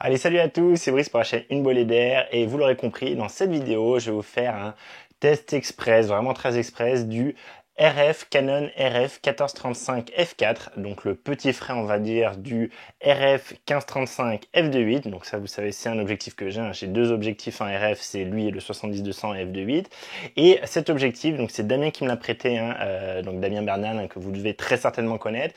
Allez, salut à tous, c'est Brice pour la chaîne Une Bolée d'air et vous l'aurez compris, dans cette vidéo, je vais vous faire un test express, vraiment très express, du Canon RF 1435 f4, donc le petit frère on va dire du RF 1535 f2.8, donc ça vous savez c'est un objectif que j'ai deux objectifs en RF, c'est lui et le 70-200 f2.8, et cet objectif, donc c'est Damien qui me l'a prêté, donc Damien Bernal, que vous devez très certainement connaître.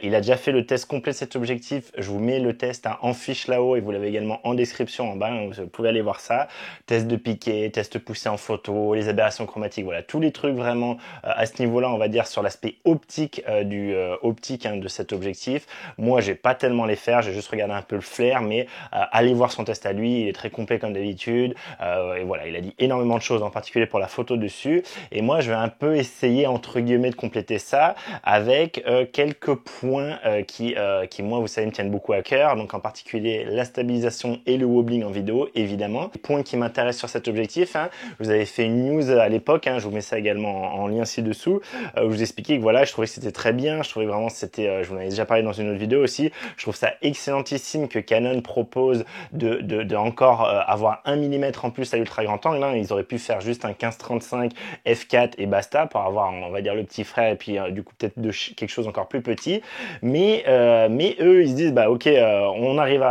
Il a déjà fait le test complet de cet objectif, je vous mets le test en fiche là-haut et vous l'avez également en description en bas, vous pouvez aller voir ça. Test de piqué, test poussé en photo, les aberrations chromatiques, voilà, tous les trucs vraiment à ce niveau-là, on va dire sur l'aspect optique de cet objectif. Moi, j'ai pas tellement les faire, j'ai juste regardé un peu le flair, mais allez voir son test à lui, il est très complet comme d'habitude. Et voilà, il a dit énormément de choses, en particulier pour la photo dessus. Et moi, je vais un peu essayer entre guillemets de compléter ça avec quelques points qui moi, vous savez, me tiennent beaucoup à cœur. Donc en particulier la stabilisation et le wobbling en vidéo, évidemment. Les points qui m'intéressent sur cet objectif, vous avez fait une news à l'époque, je vous mets ça également en lien ci-dessous, où je vous expliquais que voilà, je trouvais que c'était très bien, je trouvais vraiment c'était, je vous en avais déjà parlé dans une autre vidéo aussi, je trouve ça excellentissime que Canon propose de encore avoir 1 mm en plus à l'ultra grand angle, ils auraient pu faire juste un 15-35 f4 et basta pour avoir, on va dire, le petit frère et puis du coup peut-être quelque chose encore plus petit, mais eux ils se disent bah ok, on arrive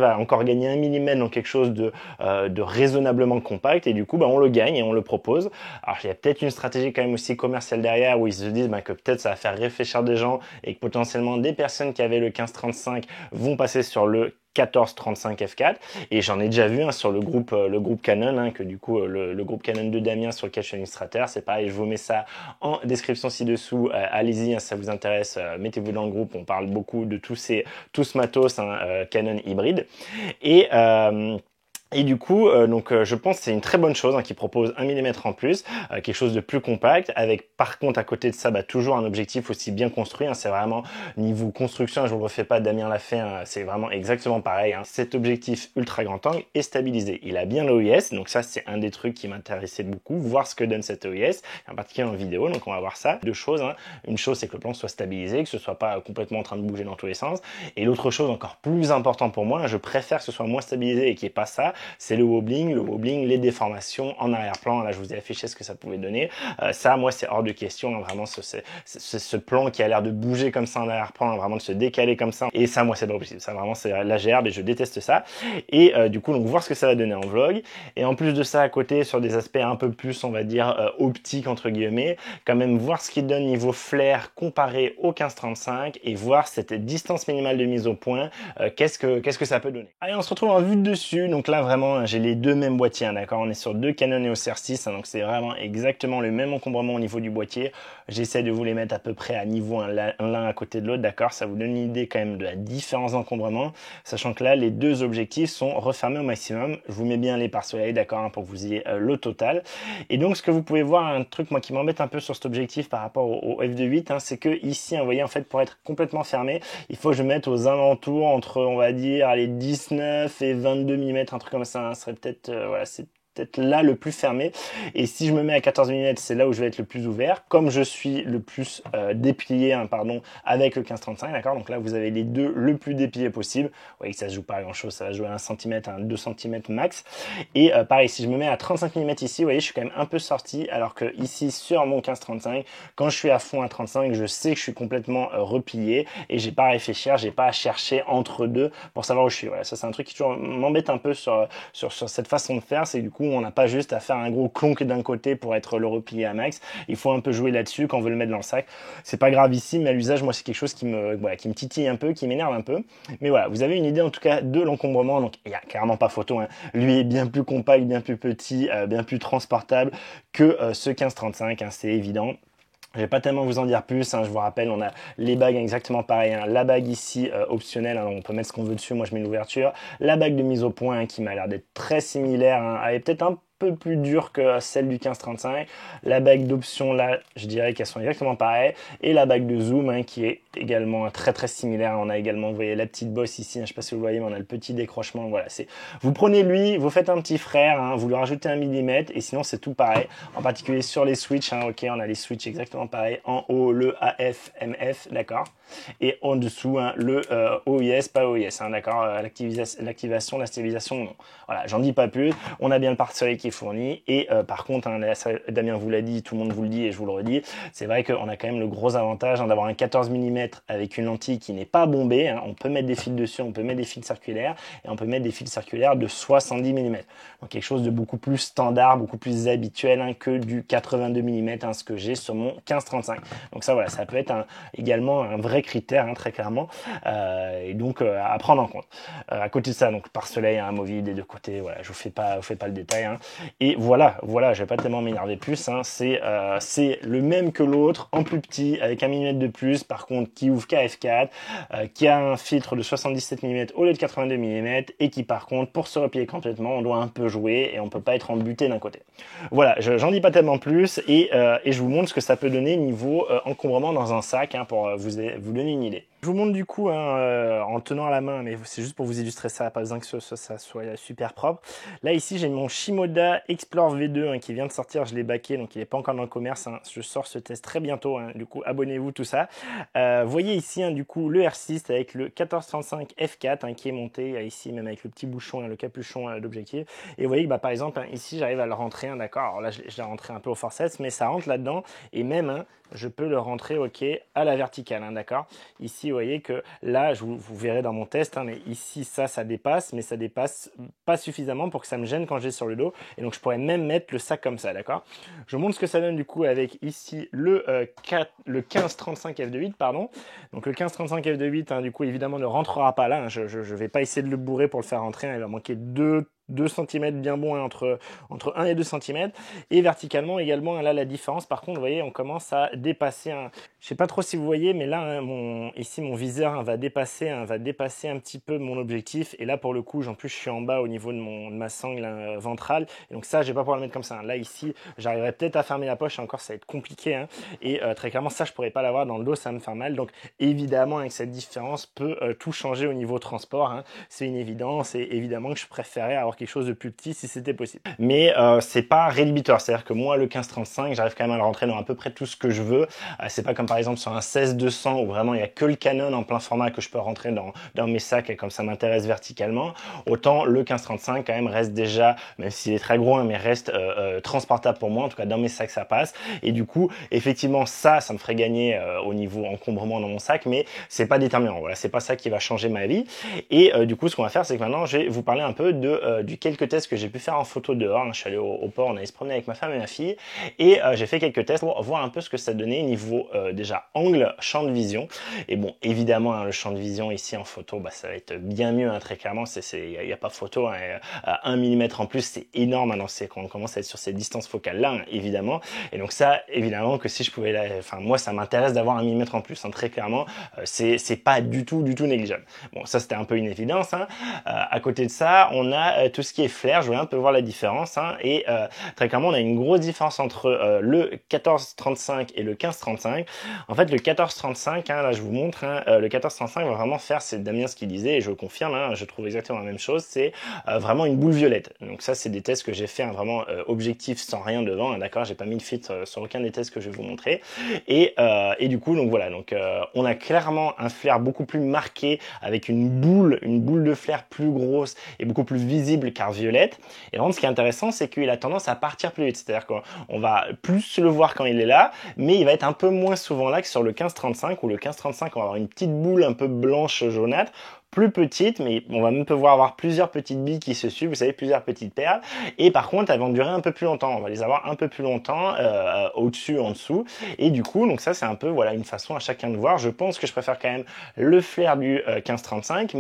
à encore gagner 1 mm dans quelque chose de raisonnablement compact et du coup bah on le gagne et on le propose. Alors il y a peut-être une stratégie quand même aussi commerciale derrière où ils se disent que peut-être ça va faire réfléchir des gens et que potentiellement des personnes qui avaient le 15-35 vont passer sur le 14-35 f4 et j'en ai déjà vu sur le groupe Canon, que du coup le groupe Canon de Damien sur lequel je suis administrateur, c'est pareil, je vous mets ça en description ci-dessous, allez-y si ça vous intéresse, mettez-vous dans le groupe, on parle beaucoup de tout ce matos Canon hybride et du coup, je pense que c'est une très bonne chose qui propose 1 mm en plus, quelque chose de plus compact, avec par contre à côté de ça toujours un objectif aussi bien construit, c'est vraiment niveau construction, je vous le refais pas, Damien l'a fait, c'est vraiment exactement pareil. Cet objectif ultra grand angle est stabilisé, il a bien l'OIS, donc ça c'est un des trucs qui m'intéressait beaucoup, voir ce que donne cet OIS, en particulier en vidéo, donc on va voir ça. Deux choses, une chose c'est que le plan soit stabilisé, que ce soit pas complètement en train de bouger dans tous les sens, et l'autre chose encore plus importante pour moi, je préfère que ce soit moins stabilisé et qu'il n'y ait pas ça, c'est le wobbling, les déformations en arrière-plan. Là, je vous ai affiché ce que ça pouvait donner. Ça, moi, c'est hors de question. Vraiment, ce plan qui a l'air de bouger comme ça en arrière-plan, vraiment de se décaler comme ça. Et ça, moi, c'est pas possible. Ça, vraiment, c'est la gerbe et je déteste ça. Et du coup, donc, voir ce que ça va donner en vlog. Et en plus de ça, à côté, sur des aspects un peu plus, on va dire, optiques, entre guillemets, quand même voir ce qu'il donne niveau flair comparé au 15-35 et voir cette distance minimale de mise au point. Qu'est-ce que ça peut donner. Allez, on se retrouve en vue de dessus. Donc là, vraiment, j'ai les deux mêmes boîtiers, d'accord. On est sur deux Canon EOS R6, donc c'est vraiment exactement le même encombrement au niveau du boîtier. J'essaie de vous les mettre à peu près à niveau l'un à côté de l'autre, d'accord. Ça vous donne une idée quand même de la différence d'encombrement, sachant que là, les deux objectifs sont refermés au maximum. Je vous mets bien les pare-soleil, d'accord, pour que vous ayez le total. Et donc, ce que vous pouvez voir, un truc moi qui m'embête un peu sur cet objectif par rapport au f2.8, c'est que ici, vous voyez, en fait, pour être complètement fermé, il faut que je mette aux alentours entre, on va dire, les 19 et 22 mm, un truc comme ça, serait peut-être, voilà, c'est peut-être là le plus fermé, et si je me mets à 14 mm, c'est là où je vais être le plus ouvert, comme je suis le plus déplié, avec le 15-35, d'accord. Donc là, vous avez les deux le plus déplié possible. Vous voyez que ça se joue pas à grand chose, ça va jouer à 1 cm, à 2 cm max. Et pareil, si je me mets à 35 mm ici, vous voyez, je suis quand même un peu sorti, alors que ici, sur mon 15-35, quand je suis à fond à 35, je sais que je suis complètement replié, et j'ai pas à réfléchir, j'ai pas à chercher entre deux pour savoir où je suis. Voilà, ça c'est un truc qui toujours m'embête un peu sur cette façon de faire, c'est que du coup, on n'a pas juste à faire un gros clonk d'un côté pour être le replié à max. Il faut un peu jouer là-dessus quand on veut le mettre dans le sac. C'est pas grave ici, mais à l'usage, moi, c'est quelque chose qui me titille un peu, qui m'énerve un peu. Mais voilà, vous avez une idée en tout cas de l'encombrement. Donc, il y a carrément pas photo, Lui est bien plus compact, bien plus petit, bien plus transportable que ce 15-35, c'est évident. Je vais pas tellement vous en dire plus, je vous rappelle, on a les bagues exactement pareil, la bague ici optionnelle, on peut mettre ce qu'on veut dessus, moi je mets l'ouverture, la bague de mise au point qui m'a l'air d'être très similaire, elle est peut-être un peu plus dure que celle du 15-35, la bague d'option là, je dirais qu'elles sont exactement pareilles, et la bague de zoom qui est également très très similaire. On a également, vous voyez, la petite bosse ici, hein, je sais pas si vous voyez, mais on a le petit décrochement. Voilà, c'est, vous prenez lui, vous faites un petit frère, hein, vous lui rajoutez 1 millimètre, et sinon c'est tout pareil. En particulier sur les switches, hein, ok, on a les switches exactement pareil. En haut, le AF, MF, d'accord. Et en dessous, hein, le OIS, pas OIS, hein, d'accord. L'activation, la stabilisation, non. Voilà, j'en dis pas plus. On a bien le pare-soleil qui est fourni. Et par contre, hein, Damien vous l'a dit, tout le monde vous le dit et je vous le redis, c'est vrai qu'on a quand même le gros avantage, hein, d'avoir un 14 mm avec une lentille qui n'est pas bombée. Hein. On peut mettre des fils dessus, on peut mettre des fils circulaires et on peut mettre des fils circulaires de 70 mm. Donc quelque chose de beaucoup plus standard, beaucoup plus habituel, hein, que du 82 mm, hein, ce que j'ai sur mon 15-35. Donc ça, voilà, ça peut être également un vrai critère, hein, très clairement, et donc à prendre en compte. À côté de ça, donc pare-soleil, hein, amovible des deux côtés, voilà, je vous fais pas le détail, hein. Et voilà, je vais pas tellement m'énerver plus, hein, c'est le même que l'autre, en plus petit, avec 1 mm de plus, par contre, qui ouvre qu'à f4, qui a un filtre de 77 mm au lieu de 82 mm, et qui par contre, pour se replier complètement, on doit un peu jouer, et on peut pas être embuté d'un côté. Voilà, j'en dis pas tellement plus, et je vous montre ce que ça peut donner niveau encombrement dans un sac, hein, pour vous donner une idée. Je vous montre du coup, hein, en tenant à la main, mais c'est juste pour vous illustrer ça, pas besoin que ça soit super propre. Là ici j'ai mon Shimoda Explore V2, hein, qui vient de sortir, je l'ai baqué, donc il n'est pas encore dans le commerce, hein. Je sors ce test très bientôt, hein, du coup abonnez-vous, tout ça. Vous voyez ici, hein, du coup le R6 avec le 1435 F4, hein, qui est monté ici, même avec le petit bouchon, hein, le capuchon d'objectif. Et vous voyez que bah, par exemple, hein, ici j'arrive à le rentrer, hein, d'accord, alors là je l'ai rentré un peu au forceps, mais ça rentre là-dedans, et même, hein, je peux le rentrer, ok, à la verticale, hein, d'accord. Ici, vous voyez que là, vous verrez dans mon test, hein, mais ici, ça dépasse, mais ça dépasse pas suffisamment pour que ça me gêne quand j'ai sur le dos. Et donc, je pourrais même mettre le sac comme ça, d'accord. Je vous montre ce que ça donne du coup avec ici le 1535 f2.8, pardon. Donc, le 1535 f2.8, hein, du coup, évidemment, ne rentrera pas là. Hein. Je vais pas essayer de le bourrer pour le faire rentrer. Hein. Il va manquer 2 cm bien bon, hein, entre 1 et 2 cm, et verticalement également, hein, là la différence par contre, vous voyez, on commence à dépasser, je sais pas trop si vous voyez, mais là, hein, ici mon viseur, hein, va dépasser un petit peu mon objectif, et là pour le coup, en plus je suis en bas au niveau de ma sangle, hein, ventrale, et donc ça je vais pas pouvoir le mettre comme ça, hein. Là ici j'arriverai peut-être à fermer la poche, et encore ça va être compliqué, hein, et très clairement ça je pourrais pas l'avoir dans le dos, ça me fait mal, donc évidemment avec cette différence peut tout changer au niveau transport, hein. C'est une évidence, et évidemment que je préférais avoir quelque chose de plus petit si c'était possible. Mais c'est pas rédhibitoire, c'est-à-dire que moi le 15-35, j'arrive quand même à le rentrer dans à peu près tout ce que je veux. C'est pas comme par exemple sur un 16-200 où vraiment il y a que le Canon en plein format que je peux rentrer dans mes sacs et comme ça m'intéresse verticalement. Autant le 15-35 quand même reste déjà, même s'il est très gros, hein, mais reste transportable pour moi, en tout cas dans mes sacs ça passe. Et du coup, effectivement ça me ferait gagner au niveau encombrement dans mon sac, mais c'est pas déterminant. Voilà, c'est pas ça qui va changer ma vie. Et du coup, ce qu'on va faire, c'est que maintenant je vais vous parler un peu du quelques tests que j'ai pu faire en photo dehors. Je suis allé au port, on allait se promener avec ma femme et ma fille, et j'ai fait quelques tests pour voir un peu ce que ça donnait niveau déjà angle, champ de vision. Et bon, évidemment, hein, le champ de vision ici en photo, bah, ça va être bien mieux, hein, très clairement. Il n'y a pas photo, hein, à 1 mm en plus, c'est énorme, hein, quand on commence à être sur ces distances focales là, hein, évidemment. Et donc ça, évidemment que si je pouvais, enfin moi, ça m'intéresse d'avoir 1 mm en plus, hein, très clairement. C'est pas du tout négligeable. Bon, ça c'était un peu une évidence, hein. À côté de ça, on a tout ce qui est flair, je voulais un peu voir la différence, hein, et très clairement on a une grosse différence entre le 14-35 et le 15-35. En fait le 14-35, hein, là je vous montre, hein, le 14-35 va vraiment faire, c'est Damien ce qu'il disait et je le confirme, hein, je trouve exactement la même chose, c'est vraiment une boule violette. Donc ça c'est des tests que j'ai fait, hein, vraiment objectif sans rien devant, hein, d'accord, j'ai pas mis de filtre sur aucun des tests que je vais vous montrer, et du coup donc voilà, donc on a clairement un flair beaucoup plus marqué avec une boule de flair plus grosse et beaucoup plus visible car violette. Et vraiment ce qui est intéressant, c'est qu'il a tendance à partir plus vite, c'est-à-dire qu'on va plus le voir quand il est là, mais il va être un peu moins souvent là que sur le 15-35, où le 15-35 on va avoir une petite boule un peu blanche jaunâtre, plus petite, mais on va même pouvoir avoir plusieurs petites billes qui se suivent, vous savez, plusieurs petites perles, et par contre elles vont durer un peu plus longtemps, on va les avoir un peu plus longtemps, au-dessus, en dessous, et du coup, donc ça c'est un peu, voilà, une façon à chacun de voir. Je pense que je préfère quand même le flair du 15-35,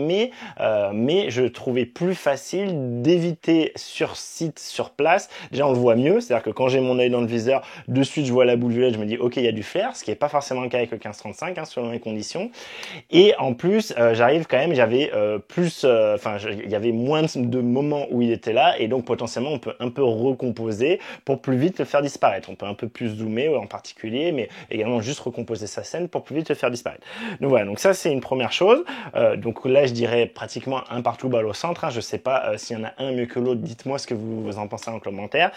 mais je trouvais plus facile d'éviter sur site, sur place. Déjà on le voit mieux, c'est-à-dire que quand j'ai mon œil dans le viseur, de suite je vois la boule violette, je me dis ok, il y a du flair, ce qui est pas forcément le cas avec le 15-35, hein, selon les conditions, et en plus j'arrive quand même, j'avais il y avait moins de moments où il était là, et donc potentiellement on peut un peu recomposer pour plus vite le faire disparaître. On peut un peu plus zoomer en particulier, mais également juste recomposer sa scène pour plus vite le faire disparaître. Donc voilà, donc ça c'est une première chose. Donc là je dirais pratiquement un partout balle au centre, hein. Je sais pas s'il y en a un mieux que l'autre, dites-moi ce que vous en pensez en commentaire.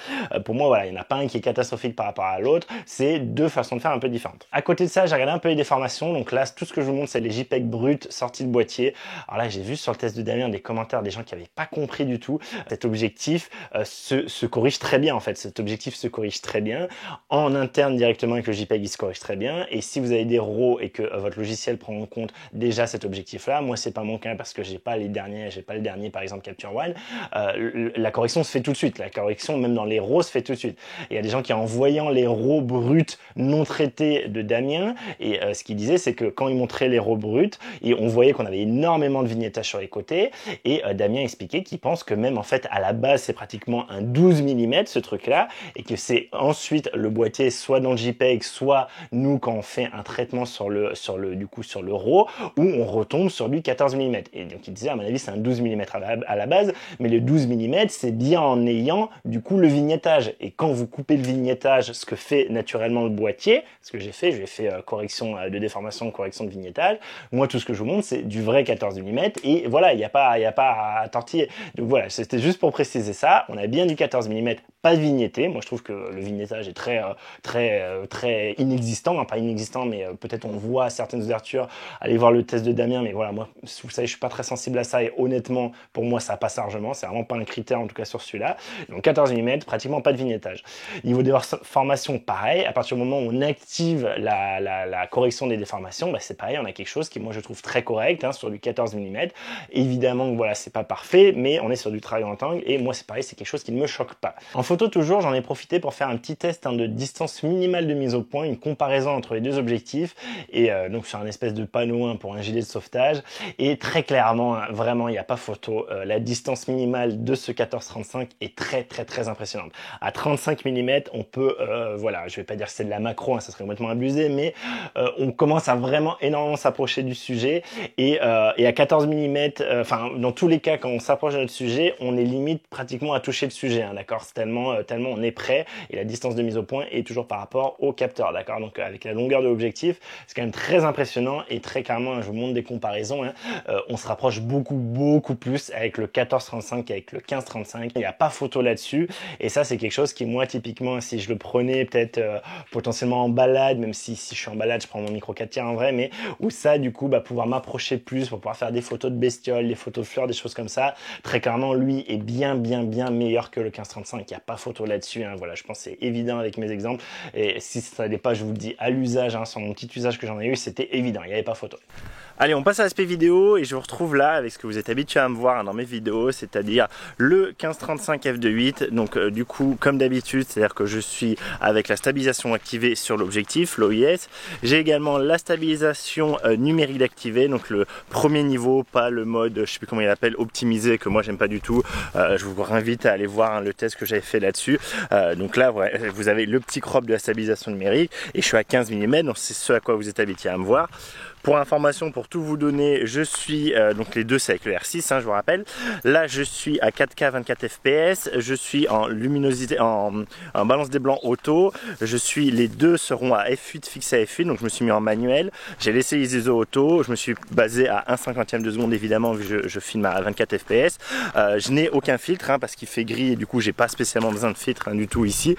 Pour moi voilà, il n'y en a pas un qui est catastrophique par rapport à l'autre, c'est deux façons de faire un peu différentes. À côté de ça, j'ai regardé un peu les déformations, donc là tout ce que je vous montre c'est les JPEG bruts sortis de boîtier. Alors là j'ai vu sur le test de Damien des commentaires des gens qui n'avaient pas compris du tout. Cet objectif se corrige très bien en fait, cet objectif se corrige très bien. En interne directement avec le JPEG il se corrige très bien, et si vous avez des RAW et que votre logiciel prend en compte déjà cet objectif là, moi c'est pas mon cas parce que j'ai pas le dernier par exemple Capture One, la correction se fait tout de suite, la correction même dans les RAW se fait tout de suite. Il y a des gens qui en voyant les RAW bruts non traités de Damien, et ce qu'il disait c'est que quand il montrait les RAW bruts, et on voyait qu'on avait énormément de vignettage sur les côtés, et Damien expliquait qu'il pense que même en fait à la base c'est pratiquement un 12 mm ce truc là, et que c'est ensuite le boîtier soit dans le JPEG, soit nous quand on fait un traitement sur le RAW, où on retombe sur du 14 mm. Et donc il disait à mon avis c'est un 12 mm à la base, mais le 12 mm c'est bien en ayant du coup le vignettage, et quand vous coupez le vignettage, ce que fait naturellement le boîtier, ce que j'ai fait correction de déformation, correction de vignettage, moi tout ce que je vous montre c'est du vrai 14 mm, et voilà, il n'y a pas à tortiller. Donc voilà, c'était juste pour préciser ça, on a bien du 14 mm, pas de vignetté. Moi je trouve que le vignettage est très inexistant, hein, pas inexistant, mais peut-être on voit certaines ouvertures, allez voir le test de Damien, mais voilà, moi vous savez je suis pas très sensible à ça, et honnêtement pour moi ça passe largement, c'est vraiment pas un critère en tout cas sur celui-là. Donc 14 mm, pratiquement pas de vignettage. Niveau des formations, pareil, à partir du moment où on active la correction des déformations, bah, c'est pareil, on a quelque chose qui moi je trouve très correct, hein, sur du 14 mm. Évidemment que voilà, c'est pas parfait, mais on est sur du travail en rectangle, et moi c'est pareil, c'est quelque chose qui ne me choque pas. En photo toujours, j'en ai profité pour faire un petit test, hein, de distance minimale de mise au point, une comparaison entre les deux objectifs, et donc sur un espèce de panneau, hein, pour un gilet de sauvetage, et très clairement, hein, vraiment il n'y a pas photo, la distance minimale de ce 14-35 est très impressionnante. À 35 mm, on peut, voilà, je vais pas dire que c'est de la macro, hein, ça serait complètement abusé, mais on commence à vraiment énormément s'approcher du sujet, et à 14 mm, enfin dans tous les cas quand on s'approche de notre sujet, on est limite pratiquement à toucher le sujet, hein, d'accord, c'est tellement on est prêt, et la distance de mise au point est toujours par rapport au capteur, d'accord. Donc avec la longueur de l'objectif, c'est quand même très impressionnant, et très clairement, hein, je vous montre des comparaisons, hein, on se rapproche beaucoup plus avec le 14-35 qu'avec le 15-35, il n'y a pas photo là-dessus, et ça c'est quelque chose qui moi typiquement si je le prenais peut-être potentiellement en balade, même si je suis en balade je prends mon micro 4 tiers en vrai, mais où ça du coup pouvoir m'approcher plus pour pouvoir faire des photos de bestioles, des photos de fleurs, des choses comme ça, très clairement lui est bien meilleur que le 15-35, il n'y a pas photo là-dessus, hein. Voilà, je pense que c'est évident avec mes exemples, et si ça n'est pas, je vous le dis à l'usage, hein, sur mon petit usage que j'en ai eu, c'était évident, il n'y avait pas photo. Allez, on passe à l'aspect vidéo, et je vous retrouve là avec ce que vous êtes habitué à me voir, hein, dans mes vidéos, c'est-à-dire le 15-35 f2.8. Donc du coup, comme d'habitude, c'est-à-dire que je suis avec la stabilisation activée sur l'objectif, l'OIS. J'ai également la stabilisation numérique activée, donc le premier niveau, pas le mode, je sais plus comment il appelle, optimisé, que moi j'aime pas du tout. Je vous invite à aller voir, hein, le test que j'avais fait là-dessus. Donc là, ouais, vous avez le petit crop de la stabilisation numérique, et je suis à 15 mm, donc c'est ce à quoi vous êtes habitué à me voir. Pour information, pour tout vous donner, je suis, donc les deux c'est avec le R6, hein, je vous rappelle. Là je suis à 4K 24 fps, je suis en luminosité, en balance des blancs auto, les deux seront à F8, fixe à F8, donc je me suis mis en manuel. J'ai laissé les ISO auto, je me suis basé à 1/50 de seconde évidemment, vu que je filme à 24 fps. Je n'ai aucun filtre, hein, parce qu'il fait gris, et du coup j'ai pas spécialement besoin de filtre, hein, du tout ici.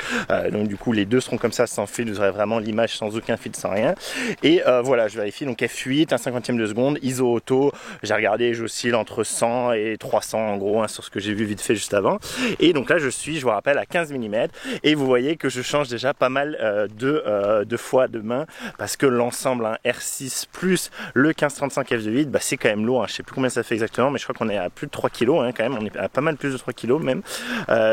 Donc du coup les deux seront comme ça sans filtre, vous aurez vraiment l'image sans aucun filtre, sans rien. Et voilà, je vérifie, donc F8, 1/50 de seconde, ISO auto, j'ai regardé, j'oscille entre 100 et 300 en gros, hein, sur ce que j'ai vu vite fait juste avant. Et donc là je vous rappelle, à 15 mm, et vous voyez que je change déjà pas mal de fois de main, parce que l'ensemble, hein, R6 plus le 15-35 f2.8, c'est quand même lourd, hein, je sais plus combien ça fait exactement, mais je crois qu'on est à plus de 3 kg, hein, quand même, on est à pas mal plus de 3 kg même,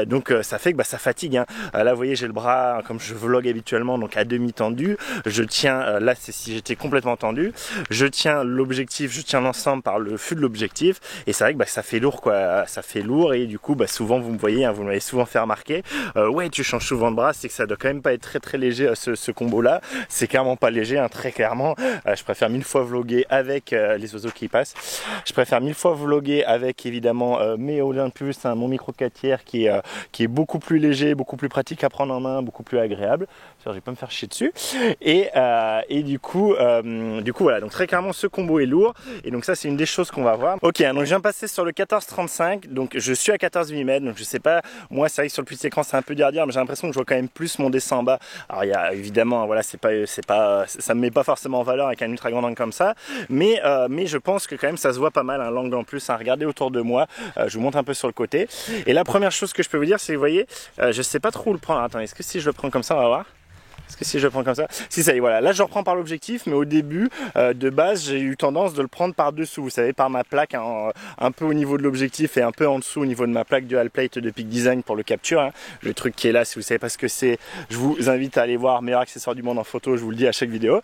donc ça fait que ça fatigue, hein. Là vous voyez, j'ai le bras, comme je vlog habituellement, donc à demi tendu, je tiens, là c'est si j'étais complètement tendu, je tiens l'objectif, je tiens l'ensemble par le fût de l'objectif, et c'est vrai que ça fait lourd quoi, ça fait lourd, et du coup souvent vous me voyez, hein, vous m'avez souvent fait remarquer, ouais tu changes souvent de bras, c'est que ça doit quand même pas être très léger ce combo là, c'est clairement pas léger, hein, très clairement. Je préfère 1000 fois vlogger avec les oiseaux qui passent, je préfère 1000 fois vlogger avec évidemment mes Olympus, hein, mon micro 4 tiers qui est beaucoup plus léger, beaucoup plus pratique à prendre en main, beaucoup plus agréable. Je vais pas me faire chier dessus. Et du coup voilà, donc très clairement ce combo est lourd, et donc ça c'est une des choses qu'on va voir. Ok, donc je viens de passer sur le 14-35, donc je suis à 14 mm, donc je sais pas, moi c'est vrai que sur le petit écran c'est un peu dur à dire, mais j'ai l'impression que je vois quand même plus mon dessin en bas. Alors il y a évidemment, voilà, ça me met pas forcément en valeur avec un ultra grand angle comme ça, mais je pense que quand même ça se voit pas mal, un l'angle en plus, hein. Regardez autour de moi, je vous montre un peu sur le côté, et la première chose que je peux vous dire c'est, vous voyez, je sais pas trop où le prendre. Attends, est-ce que si je le prends comme ça, on va voir? Parce que si je le prends comme ça, si ça y est, voilà, là je le reprends par l'objectif, mais au début, de base, j'ai eu tendance de le prendre par dessous, vous savez, par ma plaque, hein, un peu au niveau de l'objectif et un peu en dessous au niveau de ma plaque dual plate de Peak Design pour le capture, hein. Le truc qui est là, si vous savez pas ce que c'est, je vous invite à aller voir meilleur accessoire du monde en photo, je vous le dis à chaque vidéo.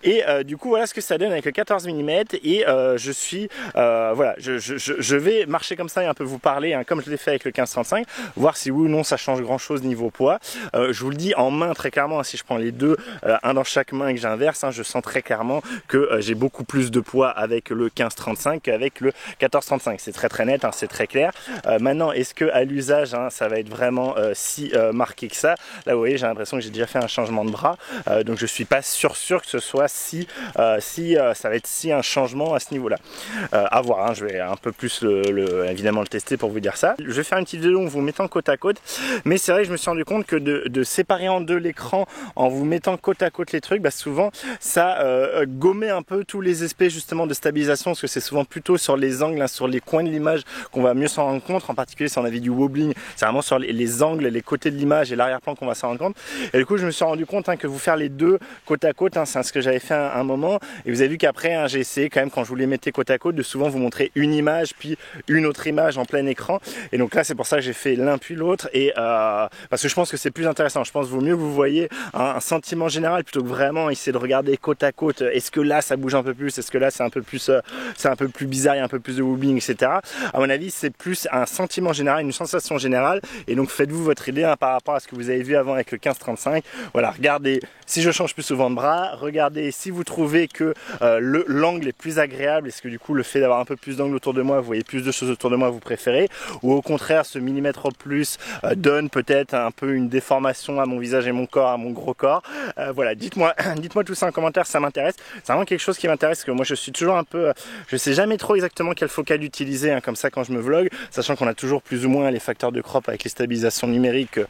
Et du coup, voilà ce que ça donne avec le 14 mm, et je suis, voilà, je vais marcher comme ça et un peu vous parler, hein, comme je l'ai fait avec le 15-35, voir si oui ou non ça change grand chose niveau poids. Je vous le dis en main très clairement, hein, si je prends les deux, un dans chaque main et que j'inverse, hein, je sens très clairement que j'ai beaucoup plus de poids avec le 15-35 qu'avec le 14-35. C'est très net, hein, c'est très clair. Maintenant, est-ce que à l'usage, hein, ça va être vraiment si marqué que ça? Là, vous voyez, j'ai l'impression que j'ai déjà fait un changement de bras, donc je suis pas sûr que ce soit ça va être si un changement à ce niveau-là. À voir, hein, je vais un peu plus évidemment le tester pour vous dire ça. Je vais faire une petite vidéo en vous mettant côte à côte, mais c'est vrai que je me suis rendu compte que de séparer en deux l'écran en vous mettant côte à côte les trucs, souvent ça gommait un peu tous les aspects justement de stabilisation, parce que c'est souvent plutôt sur les angles, hein, sur les coins de l'image qu'on va mieux s'en rendre compte, en particulier si on a vu du wobbling, c'est vraiment sur les angles, les côtés de l'image et l'arrière-plan qu'on va s'en rendre compte. Et du coup je me suis rendu compte, hein, que vous faire les deux côte à côte, hein, c'est ce que j'avais fait un moment, et vous avez vu qu'après, hein, j'ai essayé quand même, quand je vous les mettais côte à côte, de souvent vous montrer une image puis une autre image en plein écran, et donc là c'est pour ça que j'ai fait l'un puis l'autre, et parce que je pense que c'est plus intéressant, je pense qu'il vaut mieux que vous voyez un sentiment général plutôt que vraiment essayer de regarder côte à côte, est-ce que là ça bouge un peu plus, est-ce que là c'est un peu plus bizarre, il y a un peu plus de wobbling, etc. À mon avis c'est plus un sentiment général, une sensation générale, et donc faites-vous votre idée, hein, par rapport à ce que vous avez vu avant avec le 15-35. Voilà, regardez si je change plus souvent de bras, regardez si vous trouvez que l'angle est plus agréable, est-ce que du coup le fait d'avoir un peu plus d'angle autour de moi, vous voyez plus de choses autour de moi, vous préférez, ou au contraire ce millimètre en plus donne peut-être un peu une déformation à mon visage et mon corps, à mon gros corps. Voilà, dites-moi tout ça en commentaire, ça m'intéresse, c'est vraiment quelque chose qui m'intéresse, que moi je suis toujours un peu, je sais jamais trop exactement quelle focale utiliser, hein, comme ça quand je me vlog, sachant qu'on a toujours plus ou moins les facteurs de crop avec les stabilisations numériques que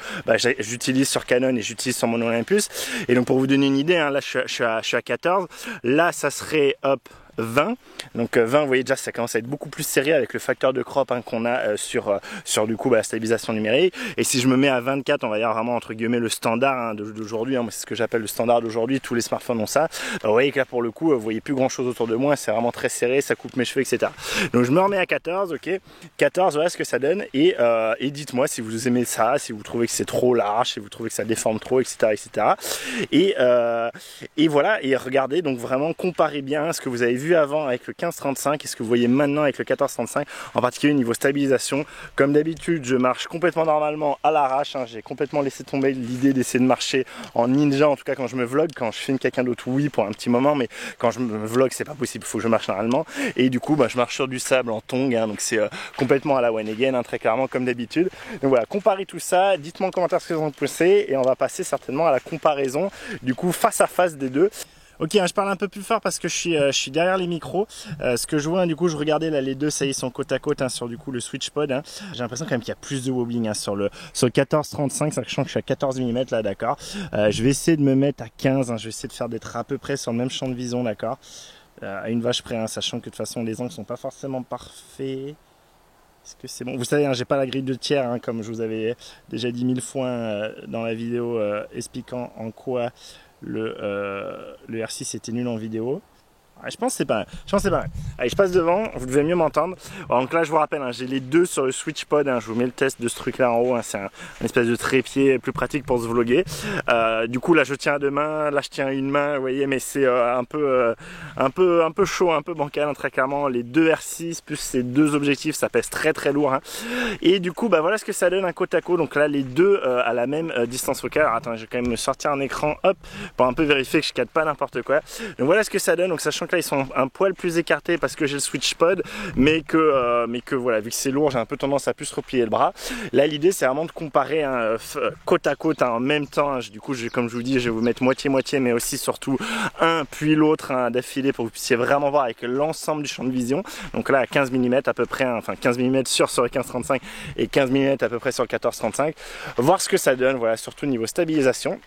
j'utilise sur Canon et j'utilise sur mon Olympus. Et donc pour vous donner une idée, hein, là je suis à 14, là ça serait hop 20, donc 20 vous voyez déjà ça commence à être beaucoup plus serré avec le facteur de crop, hein, qu'on a sur du coup la stabilisation numérique. Et si je me mets à 24, on va dire vraiment entre guillemets le standard, hein, d'aujourd'hui, hein, c'est ce que j'appelle le standard d'aujourd'hui, tous les smartphones ont ça. Vous voyez que là pour le coup vous voyez plus grand chose autour de moi, c'est vraiment très serré, ça coupe mes cheveux, etc. Donc je me remets à 14, ok, 14, voilà ce que ça donne, et dites-moi si vous aimez ça, si vous trouvez que c'est trop large, si vous trouvez que ça déforme trop, etc. Et voilà, et regardez, donc vraiment comparez bien ce que vous avez vu avant avec le 15-35 et ce que vous voyez maintenant avec le 14-35, en particulier niveau stabilisation. Comme d'habitude, je marche complètement normalement à l'arrache, hein, j'ai complètement laissé tomber l'idée d'essayer de marcher en ninja, en tout cas quand je me vlog. Quand je filme quelqu'un d'autre, oui, pour un petit moment, mais quand je me vlog, c'est pas possible, il faut que je marche normalement. Et du coup, je marche sur du sable en tongs, hein, donc c'est complètement à la one again, hein, très clairement, comme d'habitude. Donc voilà, comparez tout ça, dites-moi en commentaire ce que vous en pensez, et on va passer certainement à la comparaison, du coup, face à face des deux. Ok, hein, je parle un peu plus fort parce que je suis derrière les micros. Ce que je vois, hein, du coup, je regardais là, les deux, ça y est, sont côte à côte, hein, sur du coup le switch pod. Hein. J'ai l'impression quand même qu'il y a plus de wobbling, hein, sur le 14-35, sachant que je suis à 14 mm là, d'accord. Je vais essayer de me mettre à 15, hein, je vais essayer d'être à peu près sur le même champ de vision, d'accord. À une vache près, hein, sachant que de toute façon les angles sont pas forcément parfaits. Est-ce que c'est bon? Vous savez, hein, j'ai pas la grille de tiers, hein, comme je vous avais déjà dit 1000 fois dans la vidéo expliquant en quoi le R6 était nul en vidéo. Ouais, je pense que c'est pas mal. Je pense que c'est pas mal. Allez, je passe devant, vous devez mieux m'entendre. Donc là, je vous rappelle, hein, j'ai les deux sur le SwitchPod. Hein, je vous mets le test de ce truc-là en haut. Hein, c'est un espèce de trépied plus pratique pour se vlogger. Du coup, là, je tiens à deux mains. Là, je tiens à une main. Vous voyez, mais c'est un peu chaud, un peu bancal, hein, très clairement. Les deux R6 plus ces deux objectifs, ça pèse très très lourd. Hein. Et du coup, bah voilà ce que ça donne un côte à côte. Donc là, les deux à la même distance focale. Alors, attends, je vais quand même me sortir un écran, hop, pour un peu vérifier que je capte pas n'importe quoi. Donc voilà ce que ça donne. Donc sachant que là, ils sont un poil plus écartés parce que j'ai le SwitchPod, mais que voilà, vu que c'est lourd, j'ai un peu tendance à plus replier le bras. Là, l'idée, c'est vraiment de comparer côte à côte en même temps. Hein. Du coup, comme je vous dis, je vais vous mettre moitié-moitié, mais aussi surtout un puis l'autre hein, d'affilée pour que vous puissiez vraiment voir avec l'ensemble du champ de vision. Donc là, à 15 mm à peu près, hein, enfin 15 mm sur le 15-35 et 15 mm à peu près sur le 14-35. Voir ce que ça donne, voilà, surtout niveau stabilisation.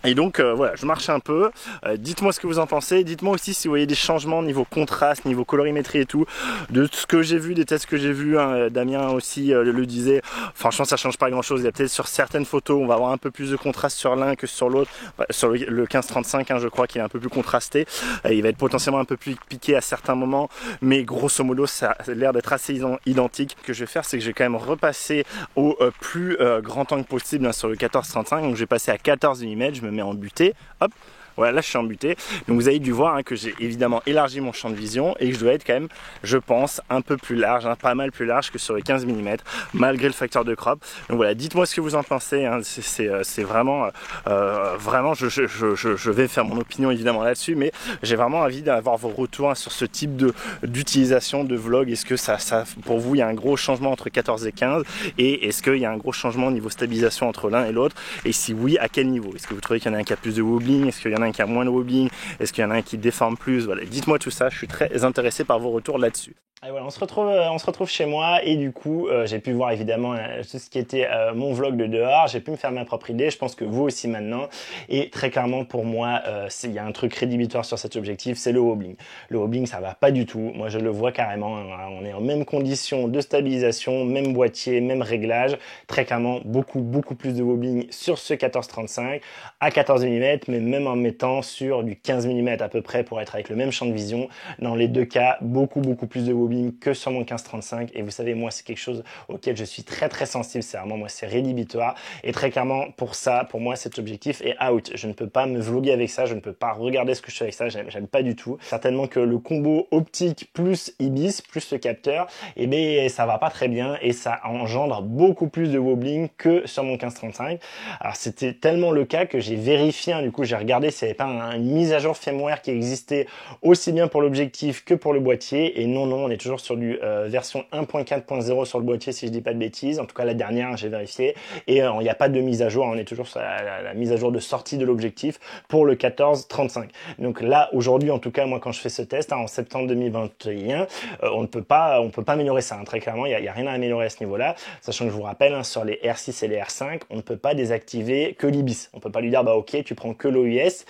Et donc voilà, je marche un peu, dites-moi ce que vous en pensez, dites-moi aussi si vous voyez des changements niveau contraste, niveau colorimétrie et tout, de ce que j'ai vu, des tests que j'ai vus, hein, Damien aussi le disait, franchement ça change pas grand chose, il y a peut-être sur certaines photos, on va avoir un peu plus de contraste sur l'un que sur l'autre, sur le 15-35 hein, je crois qu'il est un peu plus contrasté, il va être potentiellement un peu plus piqué à certains moments, mais grosso modo ça a l'air d'être assez identique. Ce que je vais faire c'est que je vais quand même repasser au plus grand angle possible hein, sur le 14-35, donc je vais passer à 14 mm, je me mets en butée, hop, voilà, là je suis en butée. Donc vous avez dû voir hein, que j'ai évidemment élargi mon champ de vision et que je dois être quand même, je pense, un peu plus large, hein, pas mal plus large que sur les 15 mm, malgré le facteur de crop. Donc voilà, dites-moi ce que vous en pensez, hein. C'est vraiment, vraiment, je vais faire mon opinion évidemment là-dessus, mais j'ai vraiment envie d'avoir vos retours hein, sur ce type d'utilisation de vlog. Est-ce que ça, pour vous, il y a un gros changement entre 14 et 15 et est-ce qu'il y a un gros changement au niveau stabilisation entre l'un et l'autre? Et si oui, à quel niveau? Est-ce que vous trouvez qu'il y en a un qui a plus de wobbling? Est-ce qu'il y en a un qui a moins de wobbling? Est-ce qu'il y en a un qui déforme plus? Voilà, dites-moi tout ça, je suis très intéressé par vos retours là-dessus. Et voilà, on se retrouve chez moi et du coup j'ai pu voir évidemment tout ce qui était mon vlog de dehors, j'ai pu me faire ma propre idée, je pense que vous aussi maintenant, et très clairement pour moi il y a un truc rédhibitoire sur cet objectif, c'est le wobbling. Le wobbling ça va pas du tout, moi je le vois carrément, hein, on est en même condition de stabilisation, même boîtier, même réglage, très clairement beaucoup plus de wobbling sur ce 14-35 à 14 mm, mais même en mettant sur du 15 mm à peu près pour être avec le même champ de vision, dans les deux cas beaucoup plus de wobbling que sur mon 15-35 et vous savez moi c'est quelque chose auquel je suis très sensible, c'est vraiment moi c'est rédhibitoire et très clairement pour moi cet objectif est out, je ne peux pas me vlogger avec ça, je ne peux pas regarder ce que je fais avec ça, j'aime pas du tout, certainement que le combo optique plus IBIS plus le capteur et bien ça va pas très bien et ça engendre beaucoup plus de wobbling que sur mon 15-35. Alors c'était tellement le cas que j'ai vérifié, hein, du coup j'ai regardé s'il n'y avait pas une mise à jour firmware qui existait aussi bien pour l'objectif que pour le boîtier et non on est toujours sur du version 1.4.0 sur le boîtier si je dis pas de bêtises, en tout cas la dernière hein, j'ai vérifié et il n'y a pas de mise à jour, on est toujours sur la mise à jour de sortie de l'objectif pour le 14-35. Donc là aujourd'hui en tout cas moi quand je fais ce test hein, en septembre 2021 on ne peut pas améliorer ça hein, très clairement il y a rien à améliorer à ce niveau là, sachant que je vous rappelle hein, sur les R6 et les R5 on ne peut pas désactiver que l'IBIS, on peut pas lui dire bah ok tu prends que l'OIS,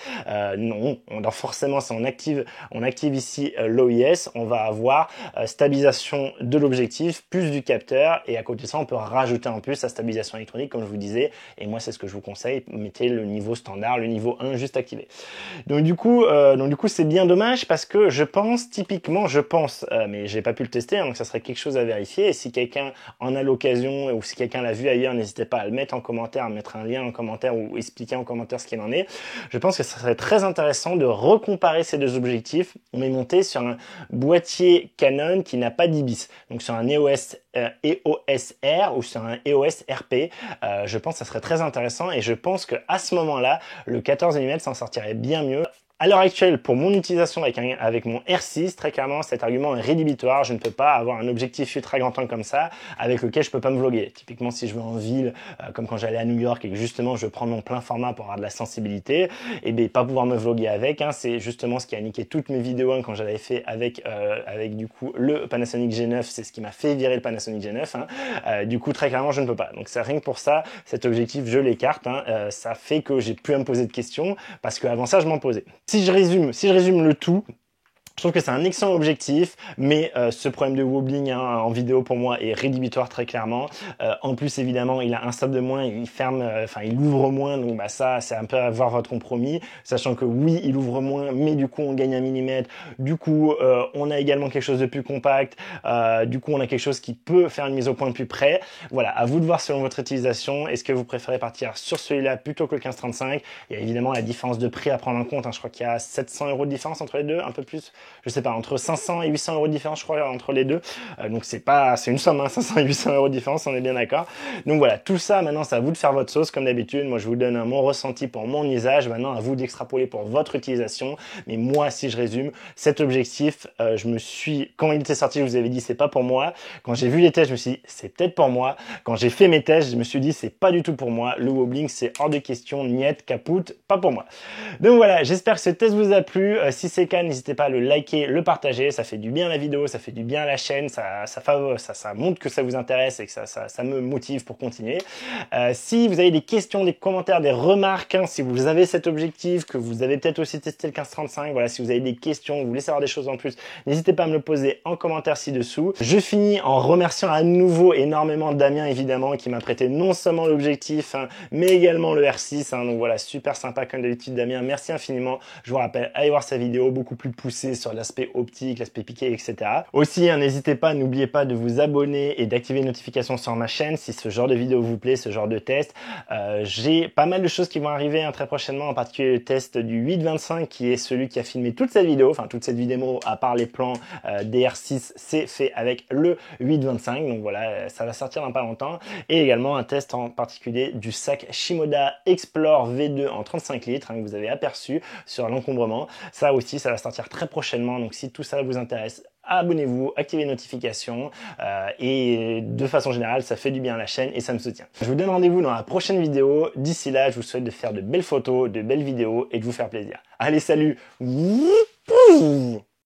non, forcément si on active ici l'OIS on va avoir stabilisation de l'objectif plus du capteur et à côté de ça on peut rajouter en plus la stabilisation électronique comme je vous disais et moi c'est ce que je vous conseille, mettez le niveau standard, le niveau 1 juste activé. Donc du coup c'est bien dommage parce que je pense mais j'ai pas pu le tester hein, donc ça serait quelque chose à vérifier et si quelqu'un en a l'occasion ou si quelqu'un l'a vu ailleurs n'hésitez pas à le mettre en commentaire, à mettre un lien en commentaire ou expliquer en commentaire ce qu'il en est. Je pense que ça serait très intéressant de recomparer ces deux objectifs, on est monté sur un boîtier Canon qui n'a pas d'IBIS, donc sur un EOS R ou sur un EOS RP, je pense que ça serait très intéressant et je pense que à ce moment-là, le 14 mm s'en sortirait bien mieux. À l'heure actuelle, pour mon utilisation avec mon R6, très clairement, cet argument est rédhibitoire. Je ne peux pas avoir un objectif ultra grand angle comme ça, avec lequel je peux pas me vlogger. Typiquement, si je vais en ville, comme quand j'allais à New York et que justement je prends mon plein format pour avoir de la sensibilité, et bien pas pouvoir me vlogger avec, hein, c'est justement ce qui a niqué toutes mes vidéos hein, quand j'avais fait avec du coup le Panasonic G9, c'est ce qui m'a fait virer le Panasonic G9. Hein. Du coup, très clairement, je ne peux pas. Donc c'est rien que pour ça, cet objectif, je l'écarte. Hein. Ça fait que j'ai plus à me poser de questions parce qu'avant ça, je m'en posais. Si je résume le tout, Je trouve que c'est un excellent objectif, mais ce problème de wobbling en vidéo pour moi est rédhibitoire très clairement. En plus évidemment il a un stop de moins, il ferme, il ouvre moins, donc bah ça c'est un peu à voir votre compromis, sachant que oui il ouvre moins, mais du coup on gagne 1 millimètre, du coup on a également quelque chose de plus compact, du coup on a quelque chose qui peut faire une mise au point de plus près. Voilà, à vous de voir selon votre utilisation. Est-ce que vous préférez partir sur celui-là plutôt que le 1535? Il y a évidemment la différence de prix à prendre en compte, je crois qu'il y a 700 € de différence entre les deux, un peu plus. Je sais pas, entre 500 et 800 € de différence, je crois, entre les deux. Donc c'est une somme, 500 et 800 € de différence, on est bien d'accord. Donc voilà, tout ça, maintenant, c'est à vous de faire votre sauce, comme d'habitude. Moi, je vous donne mon ressenti pour mon usage. Maintenant, à vous d'extrapoler pour votre utilisation. Mais moi, si je résume, cet objectif, quand il était sorti, je vous avais dit, c'est pas pour moi. Quand j'ai vu les tests, je me suis dit, c'est peut-être pour moi. Quand j'ai fait mes tests, je me suis dit, c'est pas du tout pour moi. Le wobbling, c'est hors de question, niet, caput, pas pour moi. Donc voilà, j'espère que ce test vous a plu. Si c'est le cas, n'hésitez pas à le liker, le partager, ça fait du bien à la vidéo, ça fait du bien à la chaîne, ça montre que ça vous intéresse et que ça me motive pour continuer. Si vous avez des questions, des commentaires, des remarques, si vous avez cet objectif, que vous avez peut-être aussi testé le 1535, voilà, si vous avez des questions, vous voulez savoir des choses en plus, n'hésitez pas à me le poser en commentaire ci-dessous. Je finis en remerciant à nouveau énormément Damien, évidemment, qui m'a prêté non seulement l'objectif, mais également le R6, donc voilà, super sympa comme d'habitude Damien, merci infiniment. Je vous rappelle, allez voir sa vidéo beaucoup plus poussée sur l'aspect optique, l'aspect piqué, etc. Aussi, n'hésitez pas, n'oubliez pas de vous abonner et d'activer les notifications sur ma chaîne si ce genre de vidéo vous plaît, ce genre de test. J'ai pas mal de choses qui vont arriver très prochainement, en particulier le test du 8-25 qui est celui qui a filmé toute cette vidéo, toute cette vidéo à part les plans DR6, c'est fait avec le 8-25, donc voilà, ça va sortir dans pas longtemps. Et également un test en particulier du sac Shimoda Explore V2 en 35 litres que vous avez aperçu sur l'encombrement. Ça aussi, ça va sortir très prochainement, donc si tout ça vous intéresse, abonnez-vous, activez les notifications et de façon générale, ça fait du bien à la chaîne et ça me soutient. Je vous donne rendez-vous dans la prochaine vidéo. D'ici là, je vous souhaite de faire de belles photos, de belles vidéos et de vous faire plaisir. Allez, salut!